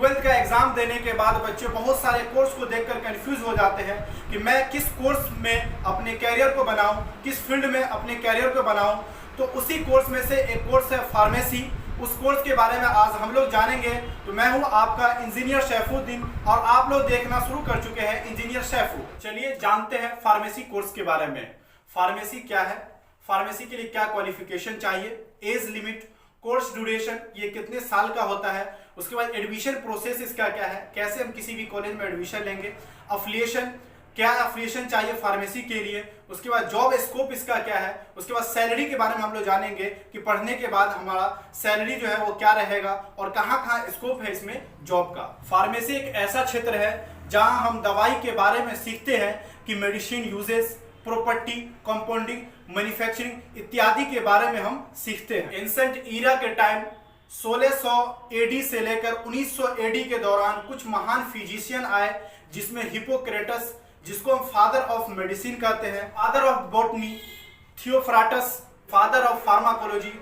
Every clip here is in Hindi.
12th का एग्जाम देने के बाद बच्चे बहुत सारे कोर्स को देखकर कंफ्यूज हो जाते हैं कि मैं किस कोर्स में अपने कैरियर को बनाऊं, किस फील्ड में अपने कैरियर को बनाऊं। तो उसी कोर्स में से एक कोर्स है फार्मेसी। उस कोर्स के बारे में आज हम लोग जानेंगे। तो मैं हूं आपका इंजीनियर सैफुद्दीन और आप लोग देखना शुरू कर चुके हैं इंजीनियर सैफू। चलिए जानते हैं फार्मेसी कोर्स के बारे में। फार्मेसी क्या है, फार्मेसी के लिए क्या क्वालिफिकेशन चाहिए, एज लिमिट, कोर्स ड्यूरेशन, ये कितने साल का होता है, उसके बाद एडमिशन प्रोसेस इसका क्या है, कैसे हम किसी भी कॉलेज में एडमिशन लेंगे, अफिलिएशन, क्या अफिलिएशन चाहिए फार्मेसी के लिए, उसके बाद जॉब स्कोप इसका क्या है, उसके बाद सैलरी के बारे में हम लोग जानेंगे कि पढ़ने के बाद हमारा सैलरी जो है वो क्या रहेगा और कहाँ कहाँ स्कोप है इसमें जॉब का। फार्मेसी एक ऐसा क्षेत्र है जहाँ हम दवाई के बारे में सीखते हैं कि medicine uses, property, compounding, manufacturing इत्यादि के बारे में हम सीखते हैं। एंसेंट ईरा के टाइम 1600 एडी से लेकर 1900 एडी के दौरान कुछ महान फिजिशियन आए, जिसमें हिपोक्रेटस, जिसको हम फादर ऑफ मेडिसिन कहते हैं, father of botany Theophrastus, father of pharmacology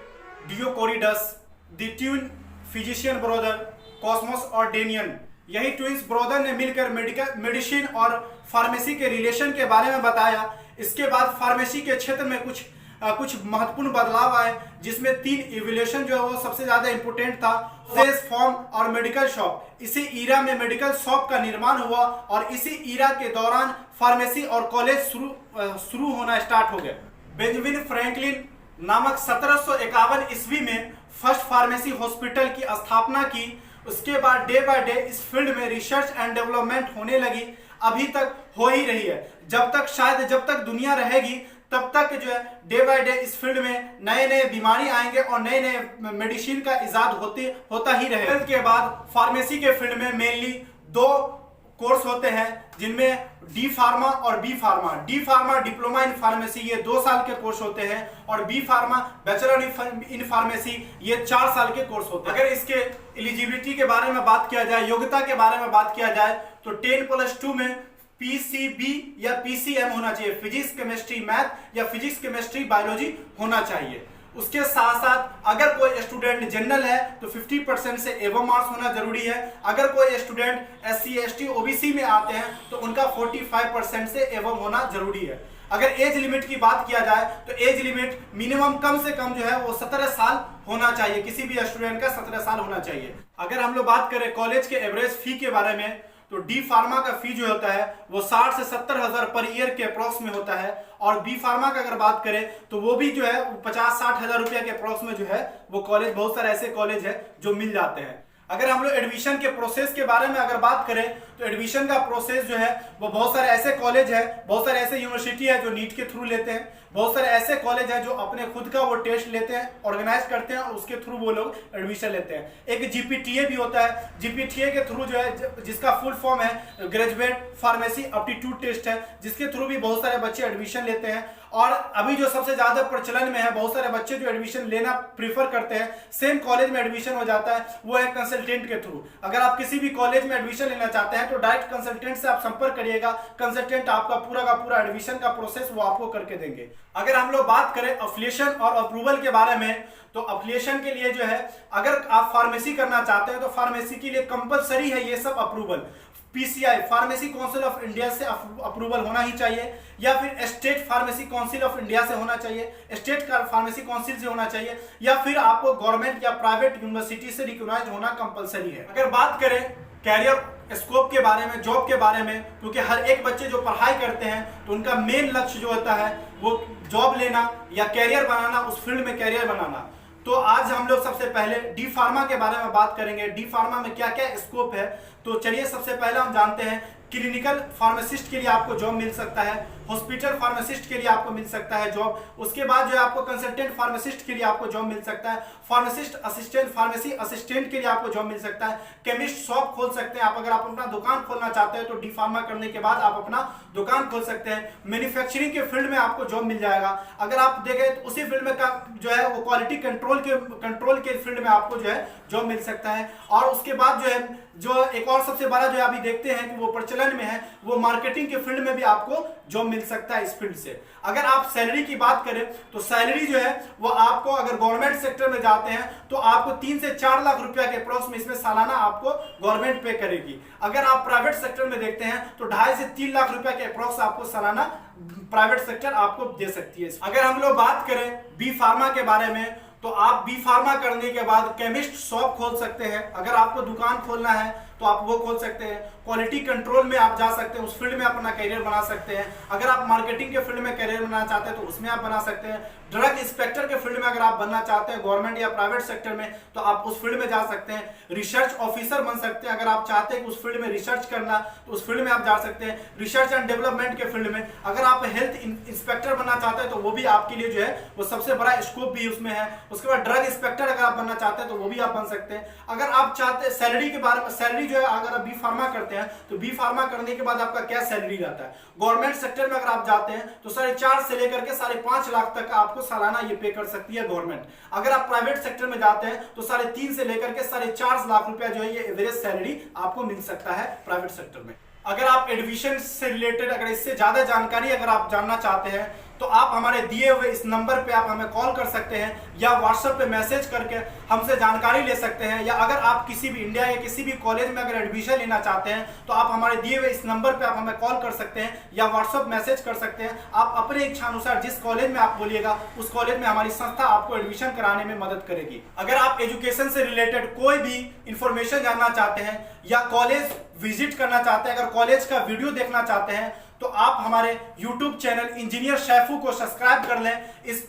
Dioscorides, the twin physician brother Cosmas और डेनियन। यही ट्विंस ब्रदर ने मिलकर मेडिसिन और फार्मेसी के रिलेशन के बारे में बताया। इसके बाद फार्मेसी के क्षेत्र में कुछ महत्वपूर्ण बदलाव आए, जिसमें 3 इवोल्यूशन जो है वो सबसे ज्यादा इंपोर्टेंट था, फेस, फॉर्म और मेडिकल शॉप। इसी ईरा में मेडिकल शॉप का निर्माण हुआ और इसी ईरा के दौरान फार्मेसी और कॉलेज शुरू होना स्टार्ट हो गया। बेंजामिन फ्रैंकलिन नामक 1751 ईस्वी में फर्स्ट फार्मेसी हॉस्पिटल की स्थापना की। उसके बाद डे बाय डे इस फील्ड में रिसर्च एंड डेवलपमेंट होने लगी, अभी तक हो ही रही है। जब तक दुनिया रहेगी तब तक जो है डे बाय डे इस फील्ड में नए नए बीमारी आएंगे और नए नए मेडिसिन का इजाद होता ही रहेगा। इसके बाद फार्मेसी के फील्ड में मेनली 2 कोर्स होते हैं, जिनमें डी फार्मा और B pharma. D pharma diploma in pharmacy, ये 2 साल के कोर्स होते हैं, और B pharma bachelor in pharmacy, ये 4 साल के कोर्स होते हैं। अगर इसके एलिजिबिलिटी के बारे में बात किया जाए, योग्यता के बारे में बात किया जाए, तो 10+2 में पीसीबी या पीसीएम होना चाहिए, फिजिक्स केमिस्ट्री मैथ या फिजिक्स केमिस्ट्री बायोलॉजी होना चाहिए। उसके साथ साथ अगर कोई स्टूडेंट जनरल है तो 50% से एबव मार्क्स होना जरूरी है। अगर कोई स्टूडेंट SC ST OBC में आते हैं तो उनका 45% से एबव होना जरूरी है। अगर एज लिमिट की बात किया जाए तो एज लिमिट मिनिमम कम से कम जो है वो 17 साल होना चाहिए, किसी भी स्टूडेंट का 17 साल होना चाहिए। अगर हम लोग बात करें कॉलेज के एवरेज फी के बारे में, तो डी फार्मा का फी जो होता है वो 60 से 70 हजार पर ईयर के अप्रॉक्स में होता है, और बी फार्मा का अगर बात करें तो वो भी जो है 50-60 हजार रुपया के अप्रॉक्स में जो है वो कॉलेज, बहुत सारे ऐसे कॉलेज है जो मिल जाते हैं। अगर हम लोग एडमिशन के प्रोसेस के बारे में अगर बात करें तो एडमिशन का प्रोसेस जो है वो बहुत सारे ऐसे कॉलेज है, बहुत सारे ऐसे यूनिवर्सिटी है जो नीट के थ्रू लेते हैं, बहुत सारे ऐसे कॉलेज है जो अपने खुद का वो टेस्ट लेते हैं, ऑर्गेनाइज करते हैं और उसके थ्रू वो लोग एडमिशन लेते हैं। एक जीपीटीए भी होता है, जीपीटीए के थ्रू जो है, जिसका फुल फॉर्म है ग्रेजुएट फार्मेसी एप्टीट्यूड टेस्ट है, जिसके थ्रू भी बहुत सारे बच्चे एडमिशन लेते हैं। और अभी जो सबसे ज्यादा प्रचलन में है, बहुत सारे बच्चे जो एडमिशन लेना प्रीफर करते हैं, सेम कॉलेज में एडमिशन हो जाता है, वो है कंसल्टेंट के थ्रू। अगर आप किसी भी कॉलेज में एडमिशन लेना चाहते हैं तो डायरेक्ट कंसल्टेंट से आप संपर्क करिएगा, कंसल्टेंट आपका पूरा एडमिशन का प्रोसेस वो आपको करके देंगे। अगर हम लोग बात करें अफिलिएशन और अप्रूवल के बारे में, तो अफिलिएशन के लिए जो है, अगर आप फार्मेसी करना चाहते हैं तो फार्मेसी के लिए कंपलसरी है ये सब approval. PCI pharmacy council of India से अप्रूवल होना ही चाहिए, या फिर state pharmacy council of India से होना चाहिए, स्टेट फार्मेसी काउंसिल से होना चाहिए, या फिर आपको गवर्नमेंट या प्राइवेट यूनिवर्सिटी से रिकॉग्नाइज होना कंपलसरी है। अगर बात करें कैरियर स्कोप के बारे में, जॉब के बारे में, क्योंकि हर एक बच्चे जो पढ़ाई करते हैं तो उनका मेन लक्ष्य जो होता है वो जॉब लेना या कैरियर बनाना, उस फील्ड में कैरियर बनाना। तो आज हम लोग सबसे पहले डी फार्मा के बारे में बात करेंगे, डी फार्मा में क्या क्या स्कोप है। तो चलिए सबसे पहले हम जानते हैं क्लिनिकल फार्मासिस्ट के लिए आपको जॉब मिल सकता है, हॉस्पिटल फार्मासिस्ट के लिए आपको मिल सकता है जॉब, उसके बाद जो है आपको कंसल्टेंट फार्मासिस्ट के लिए आपको जॉब मिल सकता है, फार्मासिस्ट असिस्टेंट, फार्मेसी असिस्टेंट के लिए आपको जॉब मिल सकता है, केमिस्ट शॉप खोल सकते हैं आप। अगर आप अपना दुकान खोलना चाहते हैं तो डी फार्मा करने के बाद आप अपना दुकान खोल सकते हैं। मैन्युफैक्चरिंग के फील्ड में आपको जॉब मिल जाएगा। अगर आप देखें तो उसी फील्ड में का जो है वो क्वालिटी कंट्रोल के फील्ड में आपको जो है जॉब मिल सकता है। और उसके बाद जो है, जो एक और सबसे बड़ा जो है अभी देखते हैं कि वो प्रचलन लगन में है वो मार्केटिंग के फील्ड में भी आपको जॉब मिल सकता है इस फील्ड से। अगर आप सैलरी की बात करें तो सैलरी जो है वो आपको अगर गवर्नमेंट सेक्टर में जाते हैं तो आपको 3 से 4 लाख रुपया के अप्रोक्स में इसमें सालाना आपको गवर्नमेंट पे करेगी। अगर आप प्राइवेट सेक्टर में देखते हैं तो 2.5 से 3 लाख रुपया के अप्रोक्स आपको सालाना प्राइवेट सेक्टर आपको दे सकती है। अगर हम लोग बात करें बी फार्मा के बारे में तो आप बी फार्मा करने के बाद केमिस्ट शॉप खोल सकते हैं। अगर आपको दुकान खोलना है तो आप वो खोल सकते हैं। क्वालिटी कंट्रोल में आप जा सकते हैं, उस फील्ड में अपना करियर बना सकते हैं। अगर आप मार्केटिंग के फील्ड में करियर बनाना चाहते हैं तो उसमें आप बना सकते हैं। ड्रग इंस्पेक्टर के फील्ड में अगर आप बनना चाहते हैं गवर्नमेंट या प्राइवेट सेक्टर में तो आप उस फील्ड में जा सकते हैं। रिसर्च ऑफिसर बन सकते हैं, अगर आप चाहते हैं कि उस फील्ड में रिसर्च करना तो उस फील्ड में आप जा सकते हैं। रिसर्च एंड डेवलपमेंट के फील्ड में अगर आप हेल्थ इंस्पेक्टर बनना चाहते हैं तो वो भी आपके लिए जो है वो सबसे बड़ा स्कोप भी उसमें है। उसके बाद ड्रग इंस्पेक्टर अगर आप बनना चाहते हैं तो वो भी आप बन सकते हैं। अगर आप चाहते हैं सैलरी के बारे में, सैलरी जो है अगर आप बी फार्मा करते हैं तो बी फार्मा करने के बाद आपका क्या सैलरी रहता है। गवर्नमेंट सेक्टर में अगर आप जाते हैं तो 4.5 से लेकर के 5.5 लाख तक आपको सालाना ये पे कर सकती है गवर्नमेंट। अगर आप प्राइवेट सेक्टर में जाते हैं तो 3.5 से लेकर के 4.5 लाख रुपया जो है ये एवरेज सैलरी आपको मिल सकता है प्राइवेट सेक्टर में। अगर आप एडमिशन से रिलेटेड अगर इससे ज्यादा जानकारी अगर आप जानना चाहते हैं तो आप हमारे दिए हुए इस नंबर पे आप हमें कॉल कर सकते हैं या व्हाट्सएप पे मैसेज करके हमसे जानकारी ले सकते हैं। या अगर आप किसी भी इंडिया या किसी भी कॉलेज में अगर एडमिशन लेना चाहते हैं तो आप हमारे दिए हुए इस नंबर पे आप हमें कॉल कर सकते हैं या व्हाट्सएप मैसेज कर सकते हैं। आप अपने इच्छा अनुसार जिस कॉलेज में आप बोलिएगा उस कॉलेज में हमारी संस्था आपको एडमिशन कराने में मदद करेगी। अगर आप एजुकेशन से रिलेटेड कोई भी इंफॉर्मेशन जानना चाहते हैं या कॉलेज विजिट करना चाहते हैं, अगर कॉलेज का वीडियो देखना चाहते हैं तो आप हमारे YouTube चैनल इंजीनियर शैफू को सब्सक्राइब कर लें। इस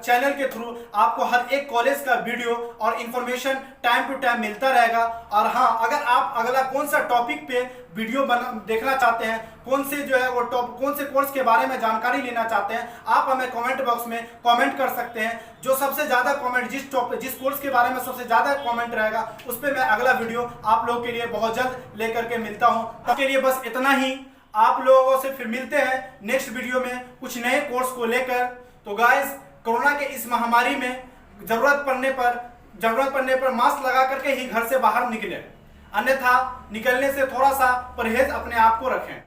चैनल के थ्रू आपको हर एक कॉलेज का वीडियो और इंफॉर्मेशन टाइम टू टाइम मिलता रहेगा। और हाँ, अगर आप अगला कौन सा टॉपिक पे वीडियो देखना चाहते हैं, कौन से जो है वो कौन से कोर्स के बारे में जानकारी लेना चाहते हैं, आप हमें कमेंट बॉक्स में कमेंट कर सकते हैं। जो सबसे ज्यादा कमेंट जिस कोर्स के बारे में सबसे ज्यादा कमेंट रहेगा उस पर मैं अगला वीडियो आप लोगों के लिए बहुत जल्द लेकर के मिलता हूं। तब के लिए बस इतना ही। आप लोगों से फिर मिलते हैं नेक्स्ट वीडियो में कुछ नए कोर्स को लेकर। तो गाइस, कोरोना के इस महामारी में जरूरत पड़ने पर मास्क लगा करके ही घर से बाहर निकलें, अन्यथा निकलने से थोड़ा सा परहेज अपने आप को रखें।